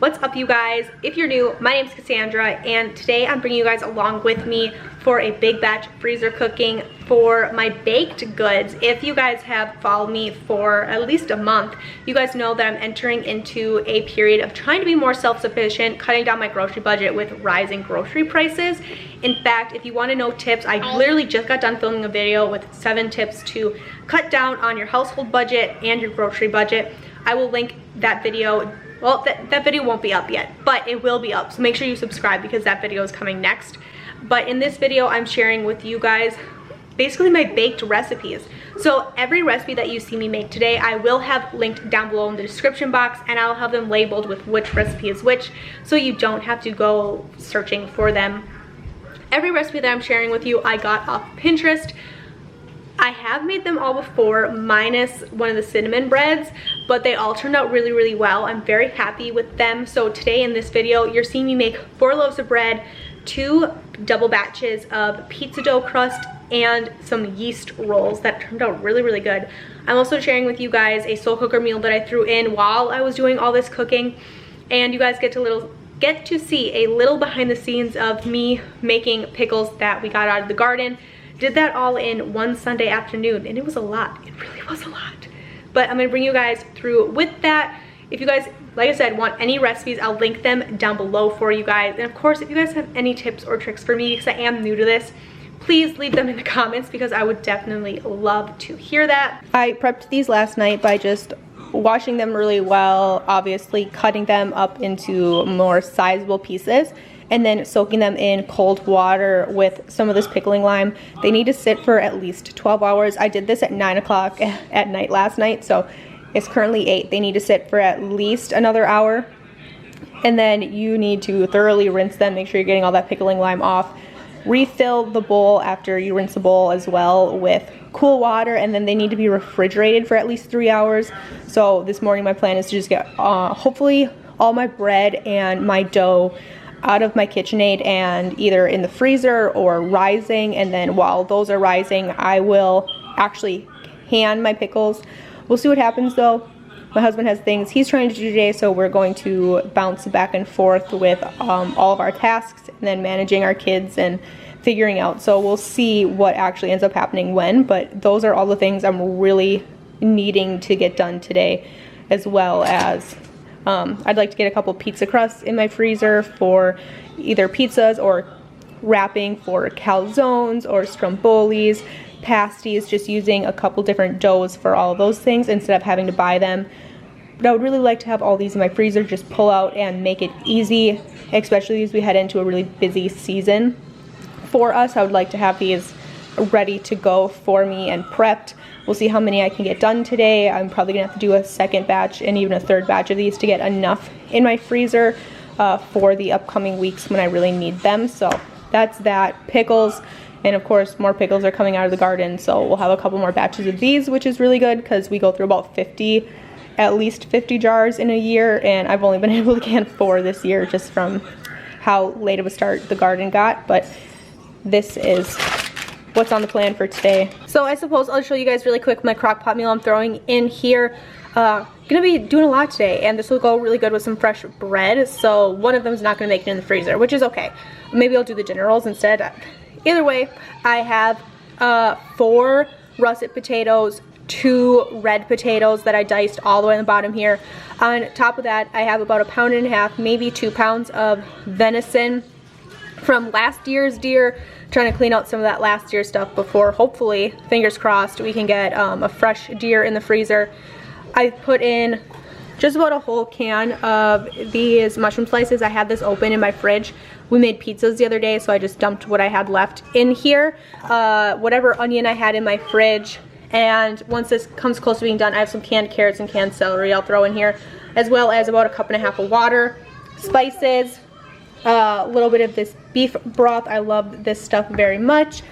What's up, you guys? If you're new, my name's Cassandra, and today I'm bringing you guys along with me for a big batch freezer cooking for my baked goods. If you guys have followed me for at least a month, you guys know that I'm entering into a period of trying to be more self-sufficient, cutting down my grocery budget with rising grocery prices. In fact, if you want to know tips, I literally just got done filming a video with 7 tips to cut down on your household budget and your grocery budget. I will link that video. Well, that video won't be up yet, but it will be up, so make sure you subscribe because that video is coming next. But in this video, I'm sharing with you guys basically my baked recipes. So every recipe that you see me make today, I will have linked down below in the description box, and I'll have them labeled with which recipe is which, so you don't have to go searching for them. Every recipe that I'm sharing with you, I got off Pinterest. I have made them all before, minus one of the cinnamon breads, but they all turned out really, really well. I'm very happy with them. So today in this video, you're seeing me make 4 loaves of bread, 2 double batches of pizza dough crust, and some yeast rolls that turned out really, really good. I'm also sharing with you guys a slow cooker meal that I threw in while I was doing all this cooking, and you guys get to see a little behind the scenes of me making pickles that we got out of the garden. Did that all in one Sunday afternoon, and it was a lot. It really was a lot. But I'm gonna bring you guys through with that. If you guys, like I said, want any recipes, I'll link them down below for you guys. And of course, if you guys have any tips or tricks for me, because I am new to this, please leave them in the comments because I would definitely love to hear that. I prepped these last night by just washing them really well, obviously cutting them up into more sizable pieces, and then soaking them in cold water with some of this pickling lime. They need to sit for at least 12 hours. I did this at 9 o'clock at night last night, so it's currently 8. They need to sit for at least another hour. And then you need to thoroughly rinse them, make sure you're getting all that pickling lime off. Refill the bowl after you rinse the bowl as well with cool water, and then they need to be refrigerated for at least 3 hours. So this morning my plan is to just get hopefully all my bread and my dough out of my KitchenAid and either in the freezer or rising, and then while those are rising I will actually can my pickles. We'll see what happens though. My husband has things he's trying to do today, so we're going to bounce back and forth with all of our tasks and then managing our kids and figuring out. So we'll see what actually ends up happening when, but those are all the things I'm really needing to get done today, as well as I'd like to get a couple pizza crusts in my freezer for either pizzas or wrapping for calzones or strombolis, pasties, just using a couple different doughs for all of those things instead of having to buy them. But I would really like to have all these in my freezer, just pull out and make it easy, especially as we head into a really busy season for us. I would like to have these ready to go for me and prepped. We'll see how many I can get done today. I'm probably gonna have to do a second batch and even a third batch of these to get enough in my freezer for the upcoming weeks when I really need them. So that's that. Pickles, and of course more pickles are coming out of the garden, so we'll have a couple more batches of these, which is really good because we go through about at least 50 jars in a year, and I've only been able to can 4 this year just from how late of a start the garden got. But this is what's on the plan for today. So I suppose I'll show you guys really quick my crock pot meal I'm throwing in here. Gonna be doing a lot today, and this will go really good with some fresh bread, so one of them is not gonna make it in the freezer, which is okay. Maybe I'll do the dinner rolls instead. Either way, I have 4 russet potatoes, 2 red potatoes that I diced all the way on the bottom here. On top of that, I have about 1.5 pounds, maybe 2 pounds of venison from last year's deer. Trying to clean out some of that last year's stuff before, hopefully, fingers crossed, we can get a fresh deer in the freezer. I put in just about a whole can of these mushroom slices. I had this open in my fridge. We made pizzas the other day, so I just dumped what I had left in here. Whatever onion I had in my fridge. And once this comes close to being done, I have some canned carrots and canned celery I'll throw in here, as well as about 1.5 cups of water, spices, a little bit of this beef broth. I love this stuff very much.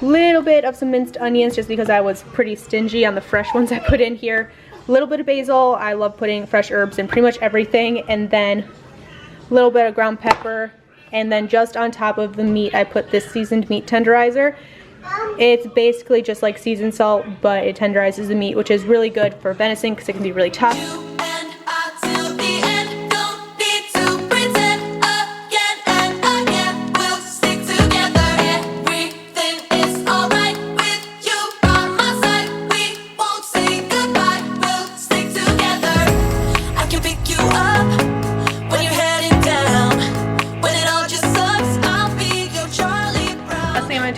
Little bit of some minced onions just because I was pretty stingy on the fresh ones I put in here. A little bit of basil. I love putting fresh herbs in pretty much everything. And then a little bit of ground pepper. And then just on top of the meat, I put this seasoned meat tenderizer. It's basically just like seasoned salt, but it tenderizes the meat, which is really good for venison because it can be really tough.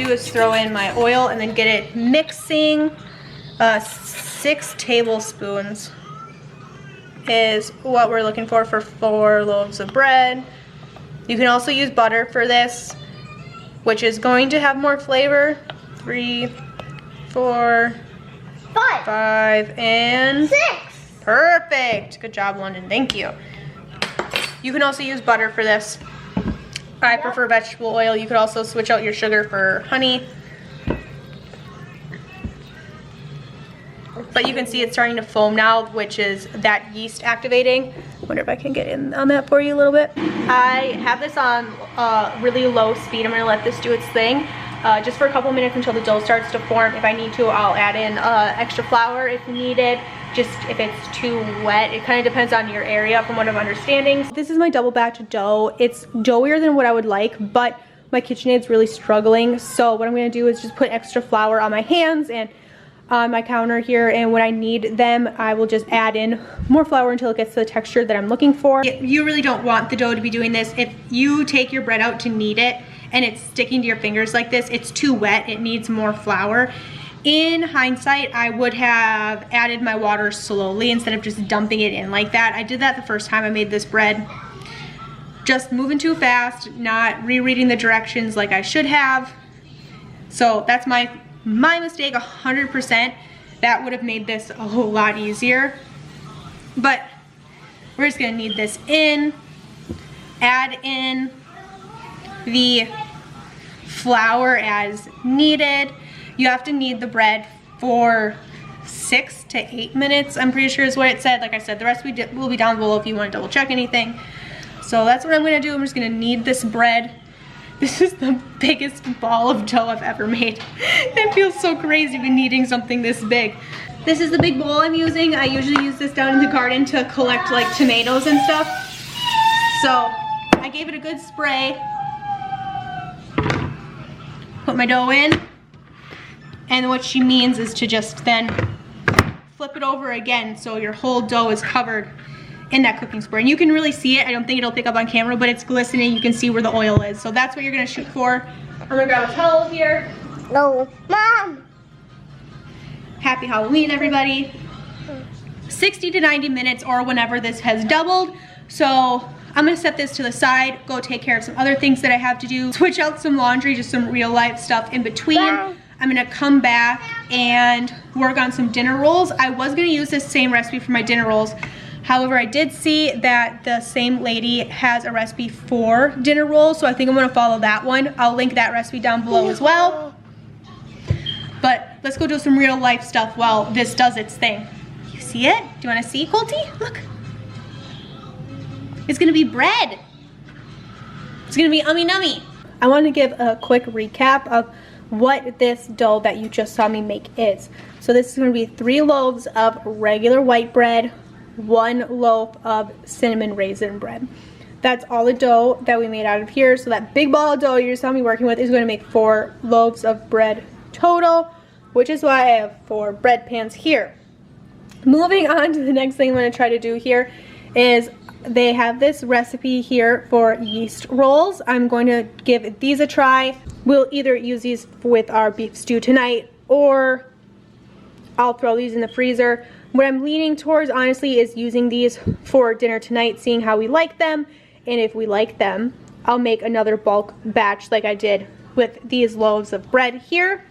do is throw in my oil and then get it mixing. 6 tablespoons is what we're looking for 4 loaves of bread. You can also use butter for this, which is going to have more flavor. 3, 4, 5, and 6. Perfect. Good job, London. Thank you. You can also use butter for this. I prefer vegetable oil. You could also switch out your sugar for honey. But you can see it's starting to foam now, which is that yeast activating. I wonder if I can get in on that for you a little bit. I have this on really low speed. I'm gonna let this do its thing just for a couple minutes until the dough starts to form. If I need to, I'll add in extra flour if needed. Just if it's too wet, it kind of depends on your area from what I'm understanding. This is my double batch dough. It's doughier than what I would like, but my KitchenAid's really struggling. So what I'm gonna do is just put extra flour on my hands and on my counter here, and when I need them, I will just add in more flour until it gets to the texture that I'm looking for. You really don't want the dough to be doing this. If you take your bread out to knead it and it's sticking to your fingers like this, it's too wet, it needs more flour. In hindsight, I would have added my water slowly instead of just dumping it in like that. I did that the first time I made this bread. Just moving too fast, not rereading the directions like I should have. So that's my mistake, 100%. That would have made this a whole lot easier. But we're just gonna knead this in, add in the flour as needed. You have to knead the bread for 6 to 8 minutes, I'm pretty sure is what it said. Like I said, the recipe will be down below if you want to double check anything. So that's what I'm gonna do. I'm just gonna knead this bread. This is the biggest ball of dough I've ever made. It feels so crazy to be kneading something this big. This is the big bowl I'm using. I usually use this down in the garden to collect like tomatoes and stuff. So I gave it a good spray. Put my dough in. And what she means is to just then flip it over again so your whole dough is covered in that cooking spray. And you can really see it. I don't think it'll pick up on camera, but it's glistening. You can see where the oil is. So that's what you're gonna shoot for. I'm gonna grab a towel here. No, Mom! Happy Halloween, everybody. 60 to 90 minutes or whenever this has doubled. So I'm gonna set this to the side, go take care of some other things that I have to do, switch out some laundry, just some real life stuff in between. Bye. I'm gonna come back and work on some dinner rolls. I was gonna use this same recipe for my dinner rolls. However, I did see that the same lady has a recipe for dinner rolls, so I think I'm gonna follow that one. I'll link that recipe down below as well. But let's go do some real life stuff while this does its thing. You see it? Do you wanna see, Colty? Look. It's gonna be bread. It's gonna be ummy nummy. I want to give a quick recap of what this dough that you just saw me make is. So this is gonna be 3 loaves of regular white bread, 1 loaf of cinnamon raisin bread. That's all the dough that we made out of here. So that big ball of dough you just saw me working with is gonna make 4 loaves of bread total, which is why I have 4 bread pans here. Moving on to the next thing I'm gonna try to do here is they have this recipe here for yeast rolls. I'm going to give these a try. We'll either use these with our beef stew tonight or I'll throw these in the freezer. What I'm leaning towards, honestly, is using these for dinner tonight, seeing how we like them. And if we like them, I'll make another bulk batch like I did with these loaves of bread here.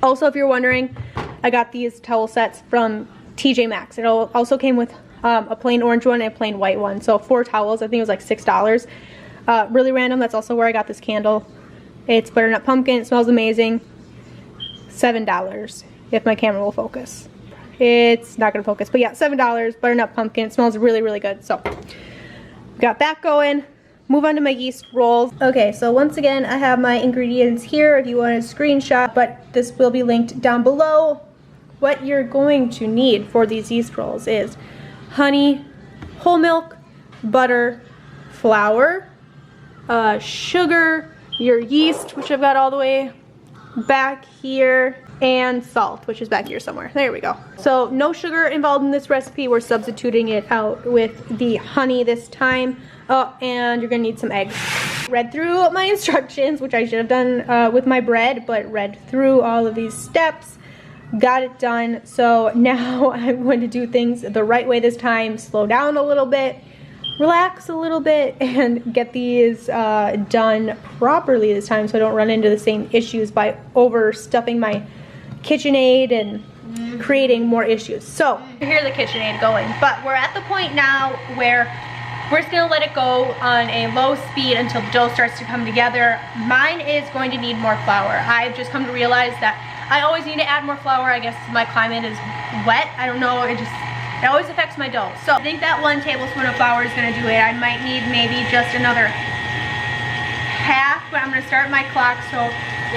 Also, if you're wondering, I got these towel sets from TJ Maxx. It also came with a plain orange one and a plain white one. So 4 towels, I think it was like $6. Really random. That's also where I got this candle. It's butternut pumpkin. It smells amazing. $7 if my camera will focus. It's not gonna focus, but yeah, $7, butternut pumpkin. It smells really, really good. So got that going. Move on to my yeast rolls. Okay, so once again, I have my ingredients here if you want to screenshot, but this will be linked down below. What you're going to need for these yeast rolls is honey, whole milk, butter, flour, sugar, your yeast, which I've got all the way back here, and salt, which is back here somewhere. There we go. So no sugar involved in this recipe. We're substituting it out with the honey this time. Oh, and you're gonna need some eggs. read through my instructions, which I should have done with my bread, but read through all of these steps, got it done. So now I'm going to do things the right way this time, slow down a little bit, relax a little bit, and get these done properly this time so I don't run into the same issues by overstuffing my KitchenAid and creating more issues. So here's the KitchenAid going, but we're at the point now where we're just gonna let it go on a low speed until the dough starts to come together. Mine is going to need more flour. I've just come to realize that I always need to add more flour. I guess my climate is wet. I don't know, it always affects my dough. So I think that 1 tablespoon of flour is gonna do it. I might need maybe just another half, but I'm gonna start my clock so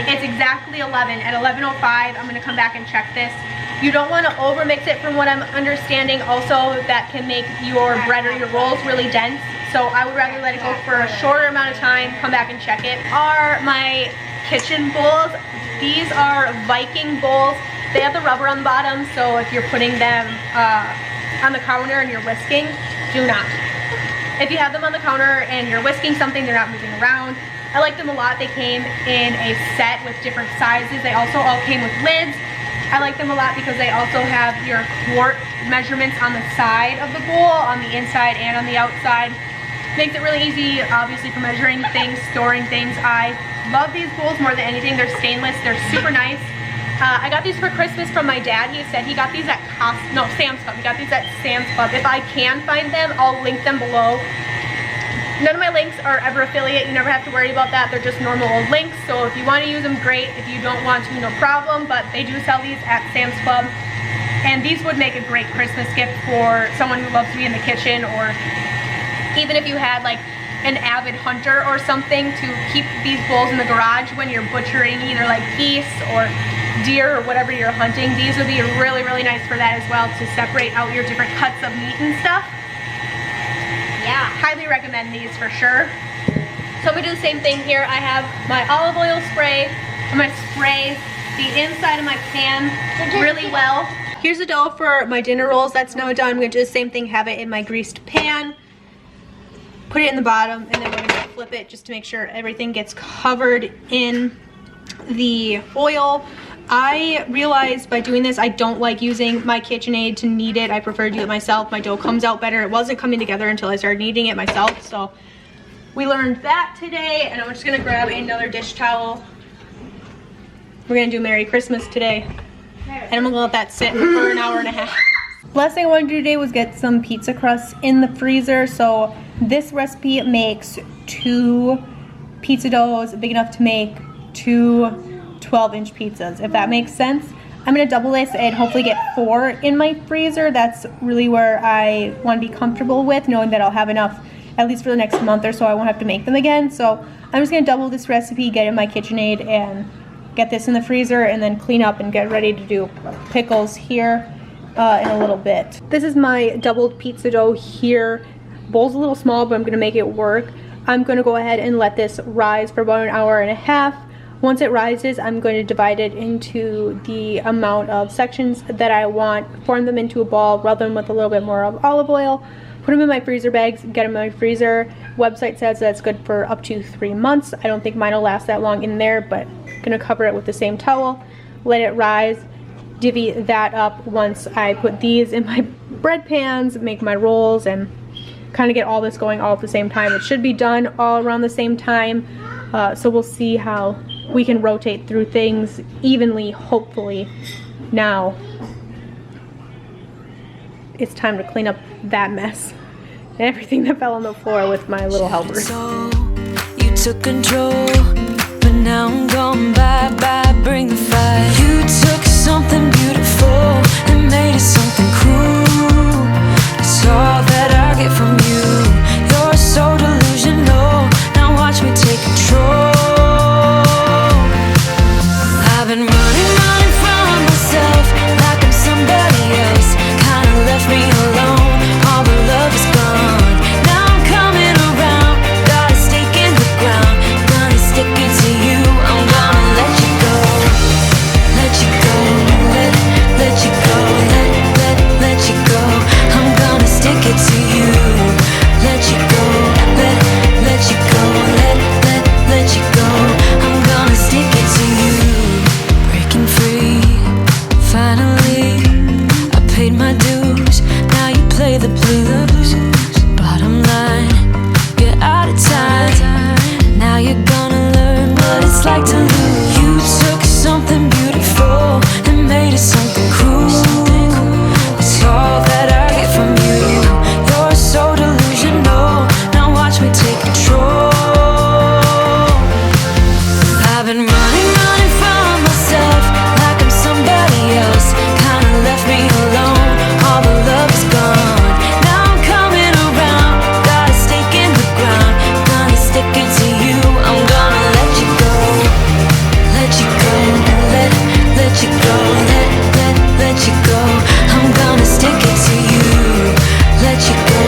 it's exactly 11. At 11:05, I'm gonna come back and check this. You don't want to over mix it from what I'm understanding. Also, that can make your bread or your rolls really dense. So I would rather let it go for a shorter amount of time, come back and check it. Are my kitchen bowls. These are Viking bowls. They have the rubber on the bottom, so if you're putting them on the counter and you're whisking, do not. If you have them on the counter and you're whisking something, they're not moving around. I like them a lot. They came in a set with different sizes. They also all came with lids. I like them a lot because they also have your quart measurements on the side of the bowl, on the inside and on the outside. Makes it really easy, obviously, for measuring things, storing things. I love these bowls more than anything. They're stainless, they're super nice. I got these for Christmas from my dad. He said he got these at Sam's Club. He got these at Sam's Club. If I can find them, I'll link them below. None of my links are ever affiliate. You never have to worry about that. They're just normal old links. So if you want to use them, great. If you don't want to, no problem. But they do sell these at Sam's Club. And these would make a great Christmas gift for someone who loves to be in the kitchen, or even if you had like an avid hunter or something, to keep these bowls in the garage when you're butchering either like geese or deer or whatever you're hunting. These would be really, really nice for that as well, to separate out your different cuts of meat and stuff. Yeah, highly recommend these for sure. So I'm gonna do the same thing here. I have my olive oil spray. I'm gonna spray the inside of my pan really well. Here's the dough for my dinner rolls. That's now done. I'm gonna do the same thing, have it in my greased pan, put it in the bottom, and then we're gonna flip it just to make sure everything gets covered in the oil. I realized by doing this, I don't like using my KitchenAid to knead it. I prefer to do it myself. My dough comes out better. It wasn't coming together until I started kneading it myself. So we learned that today, and I'm just gonna grab another dish towel. We're gonna do Merry Christmas today, and I'm gonna let that sit for an hour and a half. Last thing I wanted to do today was get some pizza crusts in the freezer. So this recipe makes 2 pizza doughs big enough to make 2 12-inch pizzas, if that makes sense. I'm gonna double this and hopefully get 4 in my freezer. That's really where I want to be comfortable with, knowing that I'll have enough at least for the next month or so. I won't have to make them again. So I'm just gonna double this recipe, get in my KitchenAid, and get this in the freezer, and then clean up and get ready to do pickles here in a little bit. This is my doubled pizza dough here. Bowl's a little small, but I'm gonna make it work. I'm gonna go ahead and let this rise for about an hour and a half. Once it rises, I'm going to divide it into the amount of sections that I want, form them into a ball, rub them with a little bit more of olive oil, put them in my freezer bags, get them in my freezer. Website says that's good for up to 3 months. I don't think mine will last that long in there, but I'm gonna cover it with the same towel, let it rise, divvy that up once I put these in my bread pans, make my rolls, and kind of get all this going all at the same time. It should be done all around the same time, so we'll see how we can rotate through things evenly, hopefully. Now it's time to clean up that mess and everything that fell on the floor with my little helpers. So you took control, but now I'm gone. Bye bye, bring the fire. You took something beautiful and made it something cruel. It's all that I get from you. You're so delusional. Now watch me take control. I've been running from myself like I'm somebody else. Kinda left me alone, all the love is gone. Now I'm coming around, got a stake in the ground. Gonna stick it to you, I'm gonna let you go. Let you go, let you go, let you go. like to lose. You took something beautiful and made it something cruel. It's all that I get from you. You're so delusional. Now watch me take control. I've been running from myself like I'm somebody else. Kinda left me alone. All the love is gone. Now I'm coming around. Got a stake in the ground. Gonna stick it to you. I'm gonna let you go. Let you go. Let you go. Let you go. I'm gonna stick it to you. Let you go.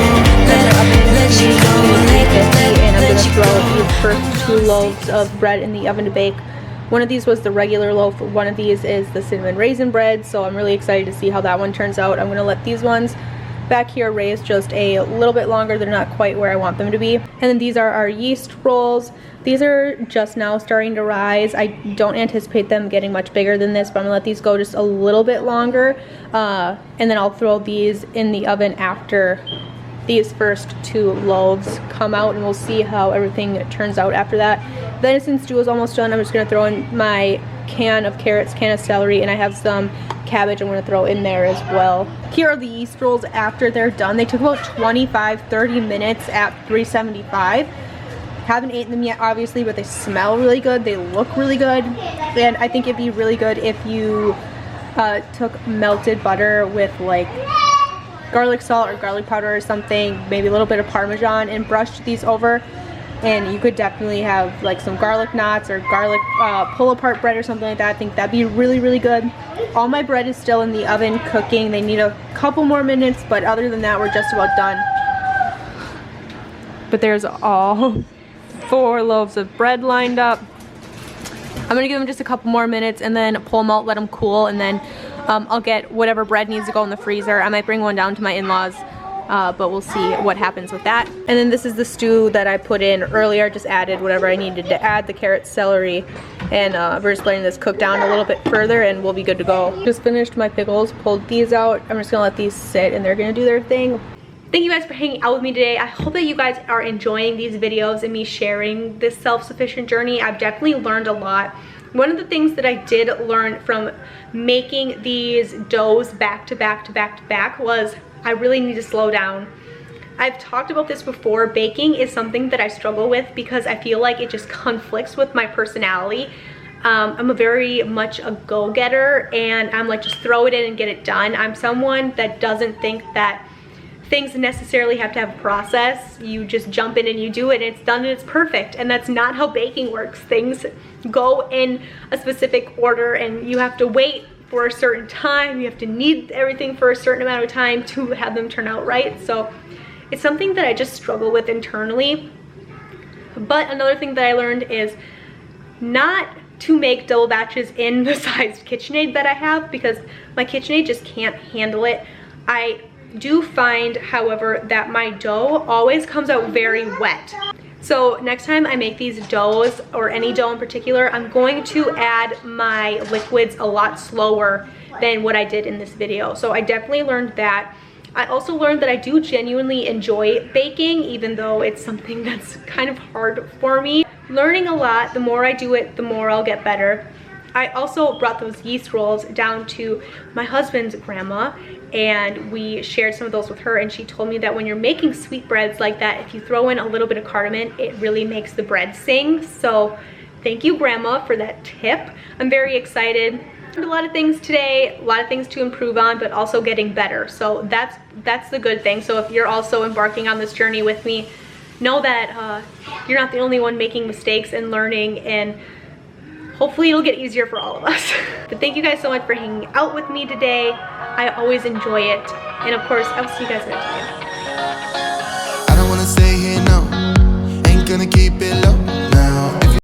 Let you go. And I'm Let gonna you throw go. these first 2 loaves of bread in the oven to bake. One of these was the regular loaf, one of these is the cinnamon raisin bread, so I'm really excited to see how that one turns out. I'm gonna let these ones back here raise just a little bit longer. They're not quite where I want them to be. And then these are our yeast rolls. These are just now starting to rise. I don't anticipate them getting much bigger than this, but I'm gonna let these go just a little bit longer. And then I'll throw these in the oven after these first 2 loaves come out, and we'll see how everything turns out after that. Venison stew is almost done. I'm just gonna throw in my can of carrots, can of celery, and I have some cabbage I'm gonna throw in there as well. Here are the yeast rolls after they're done. They took about 25-30 minutes at 375. Haven't eaten them yet, obviously, but they smell really good. They look really good, and I think it'd be really good if you took melted butter with like garlic salt or garlic powder or something, maybe a little bit of Parmesan, and brushed these over. And you could definitely have like some garlic knots or garlic pull apart bread or something like that. I think that'd be really, really good. All my bread is still in the oven cooking. They need a couple more minutes, but other than that, we're just about done. But there's all 4 loaves of bread lined up. I'm gonna give them just a couple more minutes and then pull them out, let them cool, and then I'll get whatever bread needs to go in the freezer. I might bring one down to my in-laws, but we'll see what happens with that. And then this is the stew that I put in earlier. Just added whatever I needed to add, the carrots, celery, and we're just letting this cook down a little bit further and we'll be good to go. Just finished my pickles, pulled these out. I'm just gonna let these sit and they're gonna do their thing. Thank you guys for hanging out with me today. I hope that you guys are enjoying these videos and me sharing this self-sufficient journey. I've definitely learned a lot. One of the things that I did learn from making these doughs back to back to back to back was I really need to slow down. I've talked about this before. Baking is something that I struggle with because I feel like it just conflicts with my personality. I'm a very much a go-getter, and I'm like, just throw it in and get it done. I'm someone that doesn't think that things necessarily have to have a process. You just jump in and you do it and it's done and it's perfect. And that's not how baking works. Things go in a specific order and you have to wait for a certain time. You have to knead everything for a certain amount of time to have them turn out right. So it's something that I just struggle with internally. But another thing that I learned is not to make double batches in the sized KitchenAid that I have, because my KitchenAid just can't handle it. I do find, however, that my dough always comes out very wet. So next time I make these doughs, or any dough in particular, I'm going to add my liquids a lot slower than what I did in this video. So I definitely learned that. I also learned that I do genuinely enjoy baking, even though it's something that's kind of hard for me. Learning a lot. The more I do it, the more I'll get better. I also brought those yeast rolls down to my husband's grandma, and we shared some of those with her, and she told me that when you're making sweetbreads like that, if you throw in a little bit of cardamom, it really makes the bread sing. So thank you, Grandma, for that tip. I'm very excited. A lot of things today, a lot of things to improve on, but also getting better. So that's the good thing. So if you're also embarking on this journey with me, know that you're not the only one making mistakes and learning, and hopefully it'll get easier for all of us. But thank you guys so much for hanging out with me today. I always enjoy it. And of course, I'll see you guys next time. I don't wanna stay here, no. Ain't gonna keep it